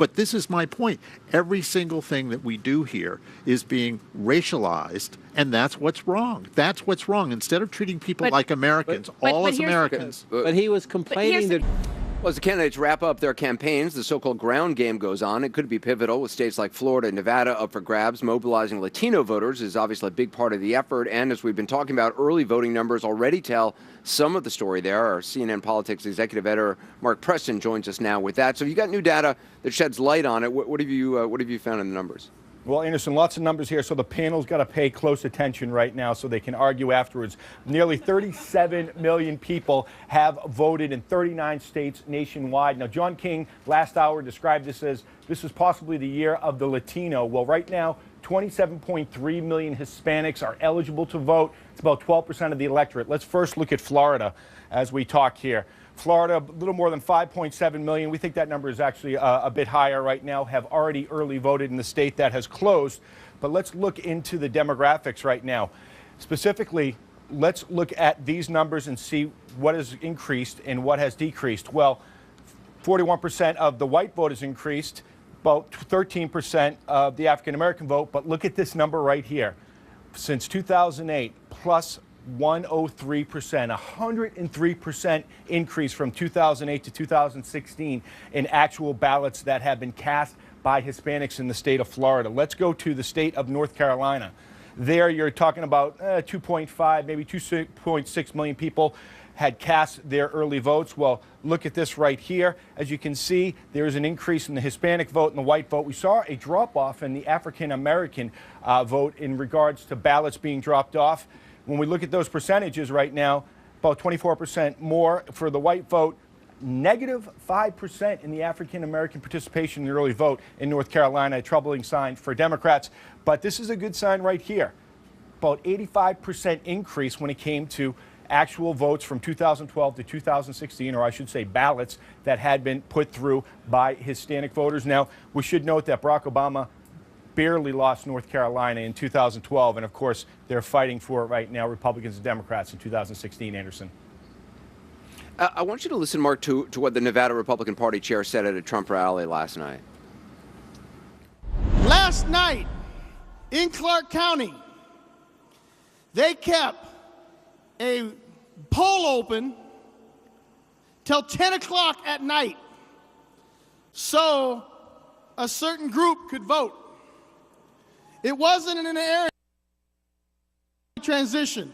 But this is my point. Every single thing that we do here is being racialized, and that's what's wrong. That's what's wrong. Instead of treating people like Americans, all as Americans. But he was complaining that... Well, as the candidates wrap up their campaigns, the so-called ground game goes on. It could be pivotal with states like Florida and Nevada up for grabs. Mobilizing Latino voters is obviously a big part of the effort. And as we've been talking about, early voting numbers already tell some of the story there. Our CNN Politics executive editor, Mark Preston, joins us now with that. So you got new data that sheds light on it. What have you found in the numbers? Well, Anderson, lots of numbers here, so the panel's got to pay close attention right now so they can argue afterwards. Nearly 37 million people have voted in 39 states nationwide. Now, John King last hour described this as this is possibly the year of the Latino. Well, right now, 27.3 million Hispanics are eligible to vote. It's about 12% of the electorate. Let's first look at Florida as we talk here. Florida, a little more than 5.7 million. We think that number is actually a bit higher right now, have already early voted in the state that has closed. But let's look into the demographics right now. Specifically, let's look at these numbers and see what has increased and what has decreased. Well, 41% of the white vote has increased, about 13% of the African-American vote. But look at this number right here. Since 2008, plus 103%, 103% increase from 2008 to 2016 in actual ballots that have been cast by Hispanics in the state of Florida. Let's go to the state of North Carolina. There you're talking about 2.5, maybe 2.6 million people had cast their early votes. Well, look at this right here. As you can see, there is an increase in the Hispanic vote and the white vote. We saw a drop-off in the African-American vote in regards to ballots being dropped off. When we look at those percentages right now, about 24% more for the white vote, negative 5% in the African-American participation in the early vote in North Carolina, a troubling sign for Democrats. But this is a good sign right here. About 85% increase when it came to actual votes from 2012 to 2016, or I should say ballots that had been put through by Hispanic voters. Now, we should note that Barack Obama barely lost North Carolina in 2012, and of course, they're fighting for it right now, Republicans and Democrats in 2016, Anderson. I want you to listen, Mark, to what the Nevada Republican Party chair said at a Trump rally last night. Last night in Clark County, they kept a poll open till 10 o'clock at night so a certain group could vote. It wasn't in an area transition.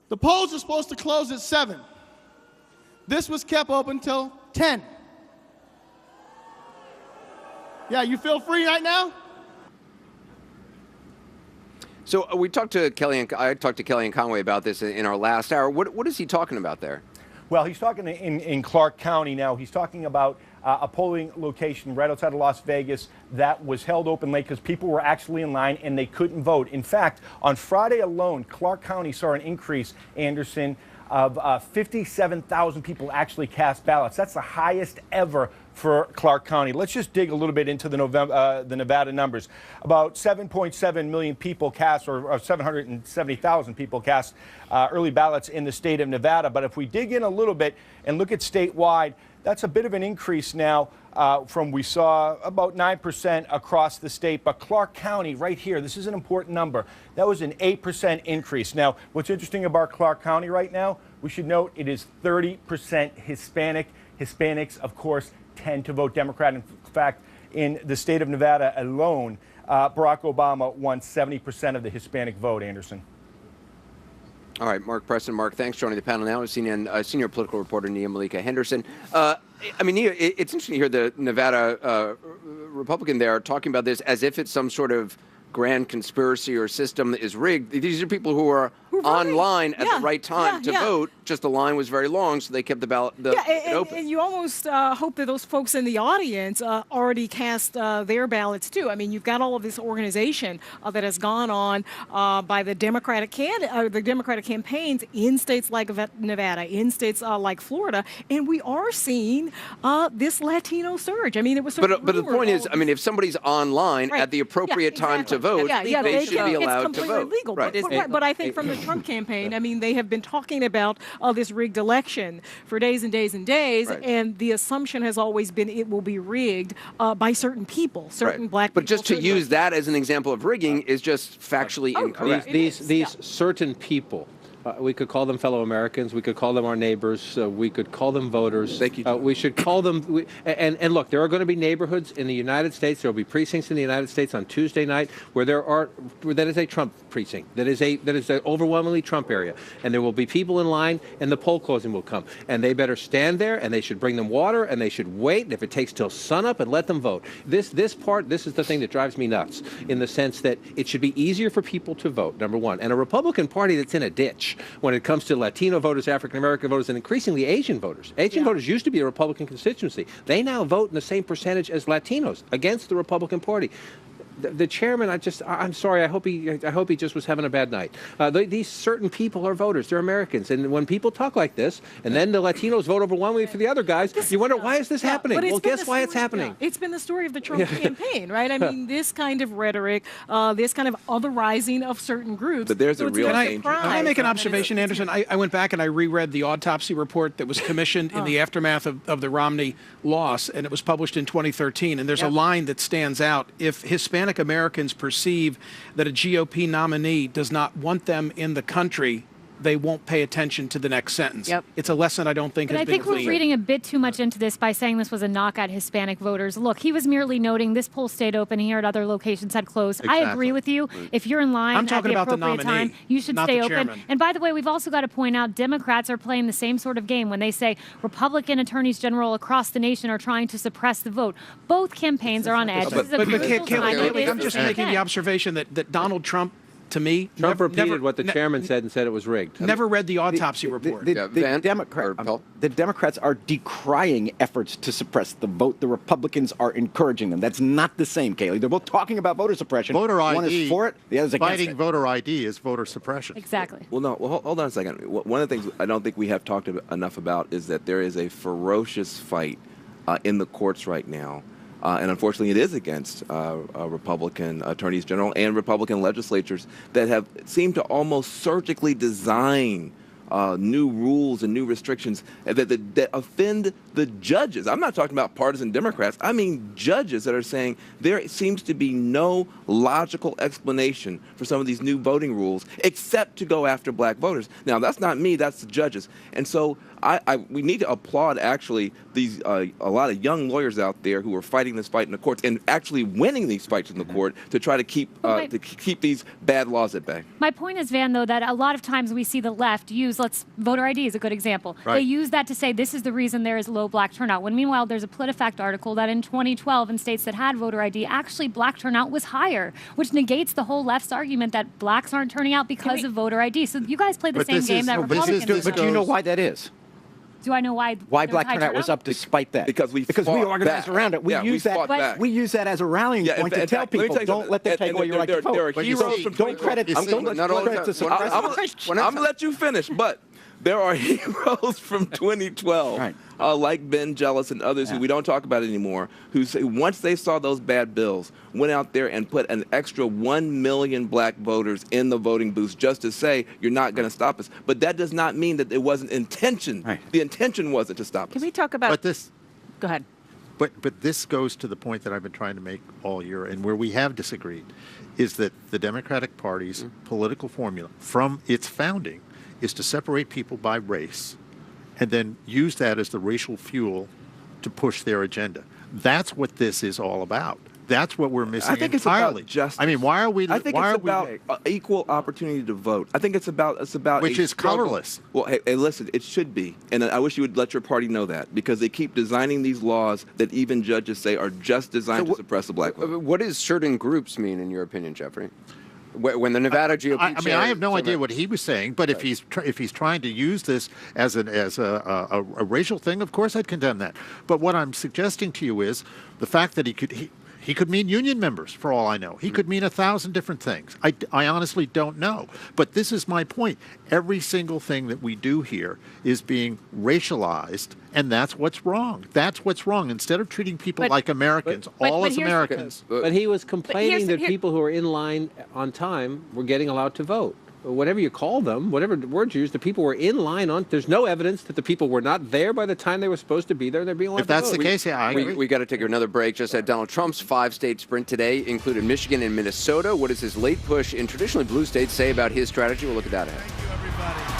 The polls are supposed to close at 7. This was kept open till 10. Yeah, you feel free right now? So I talked to Kellyanne Conway about this in our last hour. What is he talking about there? Well, he's talking in Clark County now. He's talking about a polling location right outside of Las Vegas that was held open late because people were actually in line and they couldn't vote. In fact, on Friday alone, Clark County saw an increase, Anderson, of 57,000 people actually cast ballots. That's the highest ever for Clark County. Let's just dig a little bit into the Nevada numbers. About 7.7 million people cast, or 770,000 people cast early ballots in the state of Nevada. But if we dig in a little bit and look at statewide, that's a bit of an increase now from we saw about 9% across the state. But Clark County right here, this is an important number. That was an 8% increase. Now, what's interesting about Clark County right now, we should note it is 30% Hispanic. Hispanics, of course, tend to vote Democrat. In fact, in the state of Nevada alone, Barack Obama won 70% of the Hispanic vote, Anderson. All right, Mark Preston. Mark, thanks for joining the panel now. Senior political reporter Nia Malika Henderson. I mean, Nia, it's interesting to hear the Nevada Republican there talking about this as if it's some sort of grand conspiracy or system that is rigged. These are people who are online at the right time to vote. Just the line was very long, so they kept the ballot open. And you almost hope that those folks in the audience already cast their ballots too. I mean, you've got all of this organization that has gone on by the Democratic campaigns in states like Nevada, in states like Florida, and we are seeing this Latino surge. I mean, it was sort of but the point is, I mean, if somebody's online at the appropriate time to vote, they should be allowed to vote. Legal, but I think from the Trump campaign. I mean, they have been talking about this rigged election for days and days and days, Right. and the assumption has always been it will be rigged by certain people, certain black people. But just to certain use that as an example of rigging is just factually incorrect. These certain people, we could call them fellow Americans. We could call them our neighbors. We could call them voters. Thank you. We should call them. And look, there are going to be neighborhoods in the United States. There will be precincts in the United States on Tuesday night where that is a Trump precinct. That is an overwhelmingly Trump area. And there will be people in line, and the poll closing will come. And they better stand there, and they should bring them water, and they should wait. And if it takes till sunup, and let them vote. This is the thing that drives me nuts, in the sense that it should be easier for people to vote. Number one, and a Republican Party that's in a ditch when it comes to Latino voters, African American voters, and increasingly Asian voters. Asian voters used to be a Republican constituency. They now vote in the same percentage as Latinos against the Republican Party. The chairman, I'm sorry. I hope he just was having a bad night. These certain people are voters. They're Americans, and when people talk like this, and then the Latinos vote overwhelmingly for the other guys, you wonder why is this happening? Well, guess why it's happening. It's been the story of the Trump campaign, right? I mean, this kind of rhetoric, this kind of otherizing of certain groups. But there's a real danger. danger. Can I make an observation, Anderson? I went back and I reread the autopsy report that was commissioned in the aftermath of the Romney loss, and it was published in 2013. And there's a line that stands out. If Hispanic Americans perceive that a GOP nominee does not want them in the country, they won't pay attention to the next sentence. Yep. It's a lesson I don't think But has I been think we're gleaned. reading a bit too much into this by saying this was a knock at Hispanic voters. Look, he was merely noting this poll stayed open here at other locations had closed. I Exactly. agree with you. If you're in line I'm at talking the about the appropriate nominee, time, you should not stay the open. chairman. And by the way, we've also got to point out Democrats are playing the same sort of game when they say Republican attorneys general across the nation are trying to suppress the vote. Both campaigns are on edge. This is a But crucial time. It is I'm just the making the event. observation that Donald Trump, to me, Trump repeated never, what the chairman said and said it was rigged. never read the autopsy report. Van, or Paul? The Democrats are decrying efforts to suppress the vote. The Republicans are encouraging them. That's not the same, Kayleigh. They're both talking about voter suppression. Voter ID. One is for it, the other's against Fighting it. voter ID is voter suppression. Exactly. Well, no. Well, hold on a second. One of the things I don't think we have talked enough about is that there is a ferocious fight in the courts right now. And unfortunately, it is against Republican attorneys general and Republican legislatures that have seemed to almost surgically design new rules and new restrictions that offend the judges. I'm not talking about partisan Democrats. I mean judges that are saying there seems to be no logical explanation for some of these new voting rules except to go after black voters. Now, that's not me. That's the judges. And so we need to applaud actually these a lot of young lawyers out there who are fighting this fight in the courts and actually winning these fights in the court to try to keep these bad laws at bay. My point is, Van, though, that a lot of times we see the left use, voter ID is a good example. Right. They use that to say this is the reason there is low black turnout. When meanwhile, there's a PolitiFact article that in 2012 in states that had voter ID, actually black turnout was higher, which negates the whole left's argument that blacks aren't turning out because of voter ID. So you guys play the But same this game is- that but this is- Republicans But do. do you know why that is? Do I know why? Why there's black high turnout was up despite that? Because we we fought organized back. around it. We Yeah, we use that. fought back. We use that as a rallying Yeah, point to in tell fact, let me people tell you don't something. let them And take away your right to vote. There are But you heroes see- from Don't credit. you I'm see- going to Not all the credit to time. One at a suppress. time. I'm going to let you finish, but there are heroes from 2012, Right. like Ben Jealous and others who we don't talk about anymore, who say once they saw those bad bills, went out there and put an extra 1 million black voters in the voting booths just to say, you're not going to stop us. But that does not mean that it wasn't intention. Right. The intention wasn't to stop Can us. we talk about? But this, Go ahead. but this goes to the point that I've been trying to make all year, and where we have disagreed, is that the Democratic Party's political formula from its founding is to separate people by race, and then use that as the racial fuel to push their agenda. That's what this is all about. That's what we're missing I think it's entirely. about justice. I mean, why are we? I think why it's are we- about equal opportunity to vote. I think it's about Which a is struggle. colorless. Well, hey, listen, it should be, and I wish you would let your party know that because they keep designing these laws that even judges say are just designed to suppress the black vote. What does certain groups mean, in your opinion, Jeffrey? When the Nevada GOP I mean, chair- I have no idea what he was saying, but if he's trying to use this as a racial thing, of course I'd condemn that. But what I'm suggesting to you is the fact that he could mean union members, for all I know. He could mean 1,000 different things. I honestly don't know. But this is my point. Every single thing that we do here is being racialized, and that's what's wrong. That's what's wrong. Instead of treating people like Americans, all but as here's- Americans. But he was complaining that here- people who were in line on time were getting allowed to vote. whatever you call them, whatever word you use, the people were in line on. There's no evidence that the people were not there by the time they were supposed to be there. They're being allowed If that's to the vote. case, yeah, I agree. We got to take another break. Just at Donald Trump's 5-state sprint today included Michigan and Minnesota. What does his late push in traditionally blue states say about his strategy? We'll look at that ahead. Thank you, everybody.